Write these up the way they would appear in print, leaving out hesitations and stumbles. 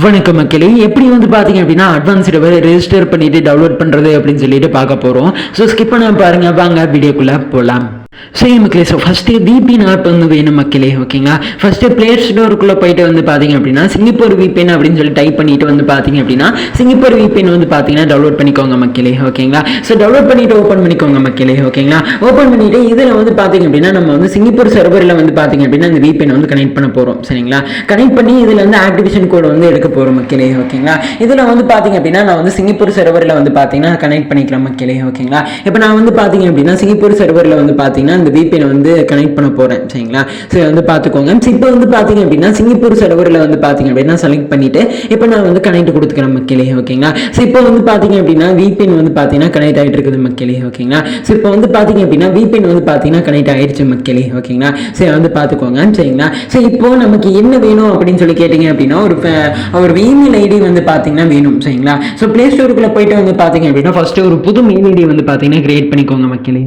வணக்கம் மக்களே, எப்படி வந்து பார்த்தீங்க அப்படின்னா அட்வான்ஸ்டு ரெஜிஸ்டர் பண்ணிட்டு டவுன்லோட் பண்ணுறது அப்படின்னு சொல்லிட்டு பார்க்க போகிறோம். ஸோ ஸ்கிப் பண்ண பாருங்க, வாங்க வீடியோக்குள்ளே போகலாம். சரி மக்களே, ஸோ ஃபஸ்ட்டு விபிஎன் ஆப் வந்து வேணும் மக்களே, ஓகேங்களா. ஃபஸ்ட்டு பிளே ஸ்டோருக்குள்ளே போயிட்டு வந்து பார்த்தீங்க அப்படின்னா சிங்கப்பூர் விபிஎன் அப்படின்னு சொல்லி டைப் பண்ணிட்டு வந்து பார்த்தீங்க அப்படின்னா சிங்கப்பூர் விபிஎன் வந்து பார்த்தீங்கன்னா டவுன்லோட் பண்ணிக்கோங்க மக்களே, ஓகேங்களா. ஸோ டவுன்லோட் பண்ணிட்டு ஓப்பன் பண்ணிக்கோங்க மக்களே, ஓகேங்களா. ஓப்பன் பண்ணிட்டு இதில் வந்து பார்த்தீங்க அப்படின்னா நம்ம வந்து சிங்கப்பூர் சர்வரில் வந்து பார்த்தீங்க அப்படின்னா இந்த விபிஎன் வந்து கனெக்ட் பண்ண போகிறோம், சரிங்களா. கனெக்ட் பண்ணி இதில் வந்து ஆக்டிவேஷன் கோடு வந்து எடுக்க போகிறோம் மக்களே, ஓகேங்களா. இதில் வந்து பார்த்தீங்க அப்படின்னா நான் வந்து சிங்கப்பூர் சர்வரில் வந்து பார்த்தீங்கன்னா கனெக்ட் பண்ணிக்கலாம் மக்களே, ஓகேங்களா. இப்போ நான் வந்து பார்த்தீங்க அப்படின்னா சிங்கப்பூர் சர்வரில் வந்து பார்த்தீங்கன்னா இந்த விபிஎன் வந்து கனெக்ட் பண்ண போறேன், சரிங்களா. சரி வந்து பார்த்துக்கோங்க. இப்போ வந்து பார்த்தீங்க அப்படின்னா சிங்கப்பூர் சர்வரில் வந்து பார்த்தீங்க அப்படின்னா செலக்ட் பண்ணிட்டு இப்போ நான் வந்து கனெக்ட் கொடுத்துக்கிறேன் மக்களே, ஓகேங்களா. ஸோ இப்போ வந்து பார்த்தீங்க அப்படின்னா விபிஎன் வந்து பார்த்தீங்கன்னா கனெக்ட் ஆகிட்டு இருக்குது மக்களே, ஓகேங்களா. ஸோ இப்போ வந்து பார்த்தீங்க அப்படின்னா விபிஎன் வந்து பார்த்தீங்கன்னா கனெக்ட் ஆகிடுச்சு மக்களே, ஓகேங்களா. சரி வந்து பார்த்துக்கோங்க, சரிங்களா. ஸோ இப்போ நமக்கு என்ன வேணும் அப்படின்னு சொல்லி கேட்டிங்க அப்படின்னா ஒரு இமெயில் ஐடி வந்து பார்த்தீங்கன்னா வேணும், சரிங்களா. ஸோ பிளே ஸ்டோருக்குள்ளே போயிட்டு வந்து பார்த்தீங்க அப்படின்னா ஃபர்ஸ்ட் ஒரு புது மெயில் ஐடி வந்து பார்த்தீங்கன்னா கிரியேட் பண்ணிக்கோங்க மக்களே,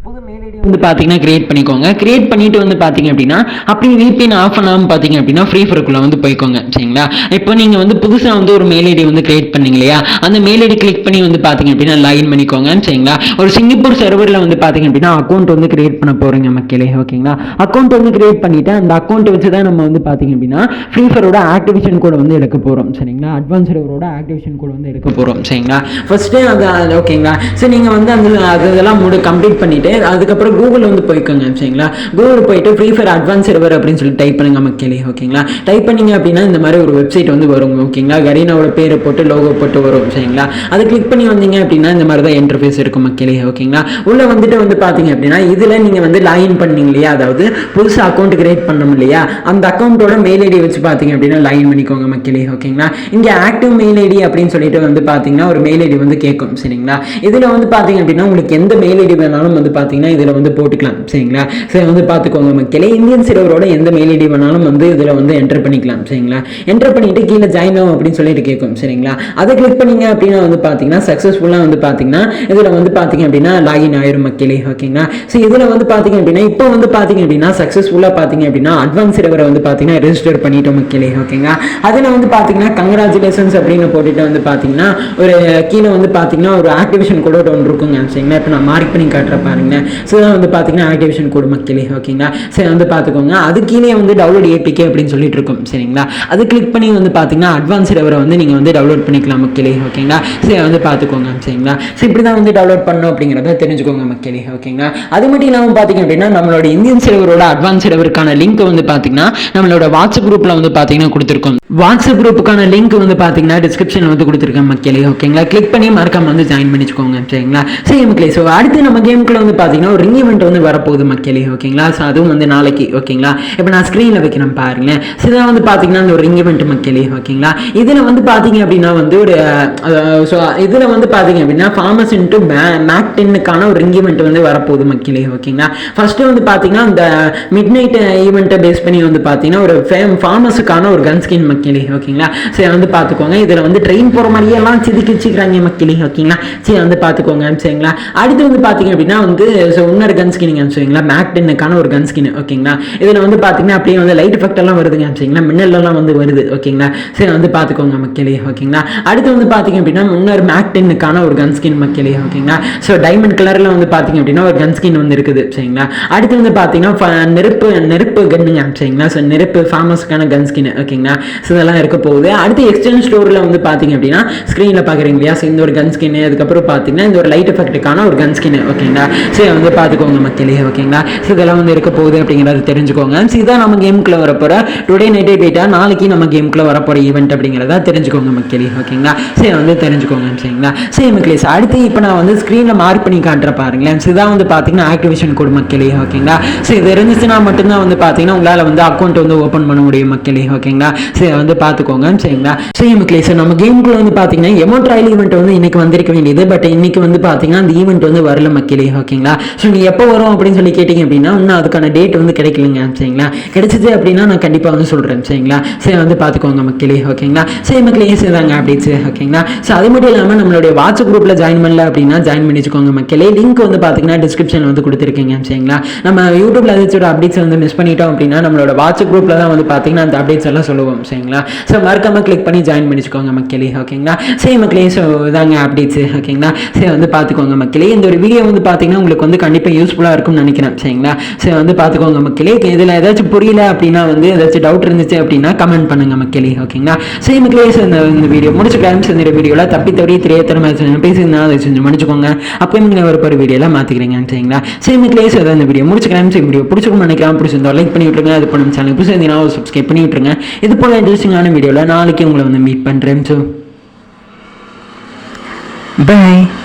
புது மெயில் ஐடி வந்து பார்த்தீங்கன்னா கிரியேட் பண்ணிக்கோங்க. கிரியேட் பண்ணிட்டு வந்து பார்த்தீங்க அப்படின்னா அப்படியே விபிஎன் ஆஃப் பண்ணாமல் பார்த்தீங்க அப்படின்னா ஃப்ரீ ஃபயருக்குள்ள வந்து போய்க்கோங்க, சரிங்களா. இப்போ நீங்கள் வந்து புதுசாக வந்து ஒரு மெயில் ஐடி வந்து கிரியேட் பண்ணீங்க இல்லையா, அந்த மெயில் ஐடி கிளிக் பண்ணி வந்து பார்த்தீங்க அப்படின்னா லாகின் பண்ணிக்கோங்க, சரிங்களா. ஒரு சிங்கப்பூர் சர்வரில் வந்து பார்த்தீங்க அப்படின்னா அக்கௌண்ட் வந்து கிரியேட் பண்ண போகிறீங்க மக்களே, ஓகேங்களா. அக்கௌண்ட் வந்து கிரியேட் பண்ணிட்டு அந்த அக்கௌண்ட் வச்சு தான் நம்ம வந்து பார்த்தீங்க அப்படின்னா ஃப்ரீ ஃபயரோட ஆக்டிவேஷன் கோட் வந்து எடுக்க போகிறோம், சரிங்களா. அட்வான்ஸ் சர்வரோட ஆக்டிவேஷன் கோட் வந்து எடுக்க போகிறோம், சரிங்களா. ஃபர்ஸ்ட்டு அது ஓகேங்களா. சரி நீங்கள் வந்து அதெல்லாம் கம்ப்ளீட் பண்ணிட்டு அதுக்கப்புறம் கூகுள் வந்து போய்க்கோங்க, சரிங்களா. கூகுள் போயிட்டு ஃப்ரீ ஃபயர் அட்வான்ஸ் சர்வர் அப்படின்னு சொல்லி டைப் பண்ணுங்க மக்களே, ஓகேங்களா. டைப் பண்ணீங்க அப்படின்னா இந்த மாதிரி ஒரு வெப்சைட் வந்து வரும், ஓகேங்களா. கரீனாவோட பேரை போட்டு லோகோ போட்டு வரும், சரிங்களா. அதை கிளிக் பண்ணி வந்தீங்க அப்படின்னா இந்த மாதிரி தான் இன்டர்ஃபேஸ் இருக்கும் மக்களே, ஓகேங்களா. உள்ள வந்துட்டு வந்து பார்த்தீங்க அப்படின்னா இதில் நீங்கள் வந்து லாகின் பண்ணீங்க இல்லையா, அதாவது புதுசாக அக்கௌண்ட் கிரியேட் பண்ணணும் இல்லையா, அந்த அக்கௌண்ட்டோட மெயில் ஐடி வச்சு பார்த்தீங்க அப்படின்னா லாகின் பண்ணிக்கோங்க மக்களே, ஓகேங்களா. இங்கே ஆக்டிவ் மெயில் ஐடி அப்படின்னு சொல்லிட்டு வந்து பார்த்தீங்கன்னா ஒரு மெயில் ஐடி வந்து கேட்கும், சரிங்களா. இதில் வந்து பார்த்தீங்க அப்படின்னா உங்களுக்கு எந்த மெயில் ஐடி வேணாலும் வந்து பார்த்தீங்கன்னா இதில் வந்து போட்டுக்கலாம், சரிங்களா. சரி வந்து பார்த்துக்கோங்க மக்களே, இந்தியன் சர்வரோட எந்த மெயில் ஐடி வேணாலும் வந்து இதில் வந்து என்டர் பண்ணிக்கலாம், சரிங்களா. என்டர் பண்ணிட்டு கீழே ஜாயின் ஆகும் அப்படின்னு சொல்லிட்டு கேட்கும், சரிங்களா. அதை கிளிக் பண்ணீங்க அப்படின்னா வந்து பார்த்தீங்கன்னா சக்ஸஸ்ஃபுல்லாக வந்து பார்த்தீங்கன்னா இதில் வந்து பார்த்தீங்க அப்படின்னா லாகின் ஆயிரும் மக்களே, ஓகேங்களா. ஸோ இதில் வந்து பார்த்தீங்க அப்படின்னா இப்போ வந்து பார்த்தீங்க அப்படின்னா சக்ஸஸ்ஃபுல்லாக பார்த்தீங்க அப்படின்னா அட்வான்ஸ் சர்வரை வந்து பார்த்தீங்கன்னா ரெஜிஸ்டர் பண்ணிட்டோம் மக்களே, ஓகேங்களா. அதில் வந்து பார்த்தீங்கன்னா கங்க்ராச்சுலேஷன்ஸ் அப்படின்னு போட்டுட்டு வந்து பார்த்தீங்கன்னா ஒரு கீழே வந்து பார்த்தீங்கன்னா ஒரு ஆக்டிவேஷன் கோட் ஒன்று இருக்குங்க, சரிங்களா. இப்போ நான் மார்க் பண்ணி காட்டுற பாருங்க. ஸோ வந்து பார்த்தீங்கன்னா ஆக்டிவேஷன் கோடு மக்களே, ஓகேங்களா. சரி வந்து பார்த்துக்கோங்க. அது கீழே வந்து டவுன்லோட் ஏபிகே அப்படின்னு சொல்லிட்டு இருக்கும், சரிங்களா. அது கிளிக் பண்ணி வந்து பார்த்தீங்கன்னா அட்வான்ஸ் சர்வரை வந்து நீங்கள் வந்து டவுன்லோட் பண்ணிக்கலாம் மக்களே, ஓகேங்களா. சரி வந்து பார்த்துக்கோங்க, சரிங்களா. ஸோ இப்படி தான் வந்து டவுன்லோட் பண்ணணும் அப்படிங்கிறத தெரிஞ்சுக்கோங்க மக்களே, ஓகேங்களா. அது மட்டும் இல்லாமல் பார்த்தீங்க அப்படின்னா நம்மளோட இந்தியன் சர்வரோட அட்வான்ஸ் சர்வருக்கான லிங்க் வந்து பார்த்தீங்கன்னா நம்மளோட வாட்ஸ்அப் குரூப்பில் வந்து பார்த்தீங்கன்னா கொடுத்துருக்கோம். வாட்ஸ்அப் குரூப்புக்கான லிங்க் வந்து பார்த்தீங்கன்னா டிஸ்கிரிப்ஷன் வந்து கொடுத்துருக்கேன் மக்களே, ஓகேங்களா. கிளிக் பண்ணி மறக்காம வந்து ஜாயின் பண்ணிச்சுக்கோங்க, சரிங்களா. சரி மக்களே, ஸோ அடுத்து நம்ம கேமுக்குள்ள வந்து பார்த்தீங்கன்னா ஒரு ரிங் ஈவெண்ட் வந்து வரப்போகுது மக்களே, ஓகேங்களா. ஸோ அதுவும் வந்து நாளைக்கு, ஓகேங்களா. இப்போ நான் ஸ்க்ரீனில் வைக்கிறேன் பாருங்களேன். ஸோ இதான் வந்து பார்த்தீங்கன்னா அந்த ஒரு ரிங் ஈவெண்ட் மக்களே, ஓகேங்களா. இதில் வந்து பார்த்தீங்க அப்படின்னா வந்து ஒரு ஸோ இதில் வந்து பார்த்தீங்க அப்படின்னா ஃபார்மஸ் இன்ட்டு மேக் 10க்கான ஒரு ரிங் ஈவெண்ட் வந்து வரப்போகுது மக்களே, ஓகேங்களா. ஃபர்ஸ்ட்டு வந்து பார்த்தீங்கன்னா அந்த மிட் நைட் ஈவெண்ட்டை பேஸ் பண்ணி வந்து பார்த்தீங்கன்னா ஒரு ஃபார்மஸுக்கான ஒரு கன் ஸ்கின் மக்களே, ஓகேங்களா. சரி வந்து பார்த்துக்கோங்க. இதில் வந்து ட்ரெயின் போகிற மாதிரியே எல்லாம் சிதிக்கிச்சிக்கிறாங்க மக்களே, ஓகேங்களா. சரி வந்து பார்த்துக்கோங்க, சரிங்களா. அடுத்து வந்து பார்த்தீங்க அப்படின்னா வந்து ஸோ இன்னொரு கன் ஸ்கின்னுங்க, சரிங்களா. மேக் 10க்கான ஒரு கன் ஸ்கின், ஓகேங்களா. இதில் வந்து பார்த்தீங்கன்னா அப்படியே வந்து லைட் எஃபெக்ட் எல்லாம் வருதுங்க, சரிங்களா. மின்னல்லாம் வந்து வருது, ஓகேங்களா. சரி வந்து பார்த்துக்கோங்க மக்களே, ஓகேங்களா. அடுத்து வந்து பார்த்தீங்க அப்படின்னா இன்னொரு மேக் 10க்கான ஒரு கன் ஸ்கின் மக்களே, ஓகேங்களா. ஸோ டைமண்ட் கலரில் வந்து பார்த்தீங்க அப்படின்னா ஒரு கன் ஸ்கின் வந்து இருக்குது, சரிங்களா. அடுத்து வந்து பார்த்தீங்கன்னா நெருப்பு கன்னுங்க, சரிங்களா. ஸோ நெருப்பு ஃபார்மஸுக்கான கன் ஸ்கின், ஓகேங்களா. ஸோ இதெல்லாம் இருக்க போகுது. அடுத்து எக்ஸ்சேஞ்ச் ஸ்டோரில் வந்து பார்த்தீங்க அப்படின்னா ஸ்க்ரீனில் பார்க்குறீங்க இல்லையா, ஸோ இந்த ஒரு கன் ஸ்கின், அதுக்கப்புறம் பார்த்தீங்கன்னா இந்த ஒரு லைட் எஃபெக்ட்டுக்கான ஒரு கன் ஸ்கின், ஓகேங்களா. சரி வந்து பார்த்துக்கோங்க மக்களே, ஓகேங்களா. ஸோ இதெல்லாம் வந்து இருக்க போகுது அப்படிங்கிறத தெரிஞ்சுக்கோங்க. ஸோ இதான் நம்ம கேமுக்குள்ள வரப்போகிற டுடே நைட்டே போயிட்டா நாளைக்கு நம்ம கேமுக்குள்ள வரப்போகிற ஈவெண்ட் அப்படிங்கிறத தெரிஞ்சுக்கோங்க மக்களே, ஓகேங்களா. சரி வந்து தெரிஞ்சுக்கோங்க, சரிங்களா. சரி மக்களே, அடுத்து இப்போ நான் வந்து ஸ்க்ரீனில் மார்க் பண்ணி காட்டுற பாருங்களேன். ஸோ இதான் வந்து பார்த்தீங்கன்னா ஆக்டிவேஷன் கோட் மக்களே, ஓகேங்களா. ஸோ இது இருந்துச்சுன்னா மட்டும்தான் வந்து பார்த்தீங்கன்னா உங்களால் வந்து அக்கௌண்ட் வந்து ஓப்பன் பண்ண முடியும் மக்களே, ஓகேங்களா. சரி வந்து பார்த்துக்கோங்க, சரிங்களா. சரி மக்களே, ஸோ நம்ம கேமுக்குள்ள வந்து பார்த்தீங்கன்னா எமோ ட்ரையல் ஈவெண்ட் வந்து இன்னைக்கு வந்திருக்க வேண்டியது, பட் இன்னைக்கு வந்து பார்த்தீங்கன்னா அந்த ஈவெண்ட் வந்து வரல மக்களே, ஓகேங்களா. ஸோ நீ எப்போ வரும் அப்படின்னு சொல்லி கேட்டிங்க அப்படின்னா இன்னும் அதுக்கான டேட் வந்து கிடைக்கலங்க சரிங்களா. கிடைச்சிது அப்படின்னா நான் கண்டிப்பாக வந்து சொல்கிறேன் சரிங்களா. சரி வந்து பார்த்துக்கோங்க மக்களே ஓகேங்களா. சரி மக்களே ஈஸிதாங்க அப்டேட்ஸ் ஓகேங்களா. ஸோ அது மட்டும் இல்லாமல் நம்மளுடைய வாட்ஸ்அப் குரூப்பில் ஜாயின் பண்ணல அப்படின்னா ஜாயின் பண்ணி வச்சுக்கோங்க மக்களே. லிங்க் வந்து பார்த்தீங்கன்னா டிஸ்கிரிப்ஷனில் வந்து கொடுத்துருக்கீங்க சரிங்களா. நம்ம யூடியூப்ல ஏதாச்சும் அப்டேட்ஸ் வந்து மிஸ் பண்ணிட்டோம் அப்படின்னா நம்மளோட வாட்ஸ்அப் குரூப்பில் தான் வந்து பார்த்தீங்கன்னா அந்த அப்டேட்ஸ் எல்லாம் சொல்லுவோம் சரிங்களா. ஸோ மறக்காம கிளிக் பண்ணி ஜாயின் பண்ணிச்சுக்கோங்க மக்களே ஓகேங்களா. சரி மக்களே ஸோ இதாங்க அப்டேட்ஸ் ஓகேங்களா. சரி வந்து பார்த்துக்கோங்க மக்களே. இந்த ஒரு வீடியோ வந்து பார்த்தீங்கன்னா உங்களுக்கு வந்து கண்டிப்பாக யூஸ்ஃபுல்லாக இருக்கும்னு நினைக்கிறேன் சரிங்களா. சரி வந்து பார்த்துக்கோங்க மக்களே. இதில் ஏதாச்சும் புரியல அப்படின்னா வந்து ஏதாச்சும் டவுட் இருந்துச்சு அப்படின்னா கமெண்ட் பண்ணுங்க மக்களே ஓகேங்களா. சரி மக்களே இந்த வீடியோ முடிச்சுக்கலாம். இந்த வீடியோவில் தப்பி தவறி திரையத்தனமா பேசியிருந்தா அதை செஞ்சு மன்னிச்சுக்கோங்க. அப்பயும் நீங்கள் ஒரு வீடியோவில் மாற்றிக்கிறீங்க சரிங்களா. சரி மக்களே இந்த வீடியோ முடிச்சுக்கலாம். சரி வீடியோ பிடிச்சிருக்கும் நினைக்கலாம். பிடிச்சிருந்தா லைக் பண்ணி விட்டுருங்க. அது பண்ண சேனல் புதுசாக சப்ஸ்கிரைப் பண்ணி விட்டுருங்க. இது போல இன்ட்ரெஸ்டிங்கான வீடியோவில் நாளைக்கு உங்களை வந்து மீட் பண்ணுறேன். So by.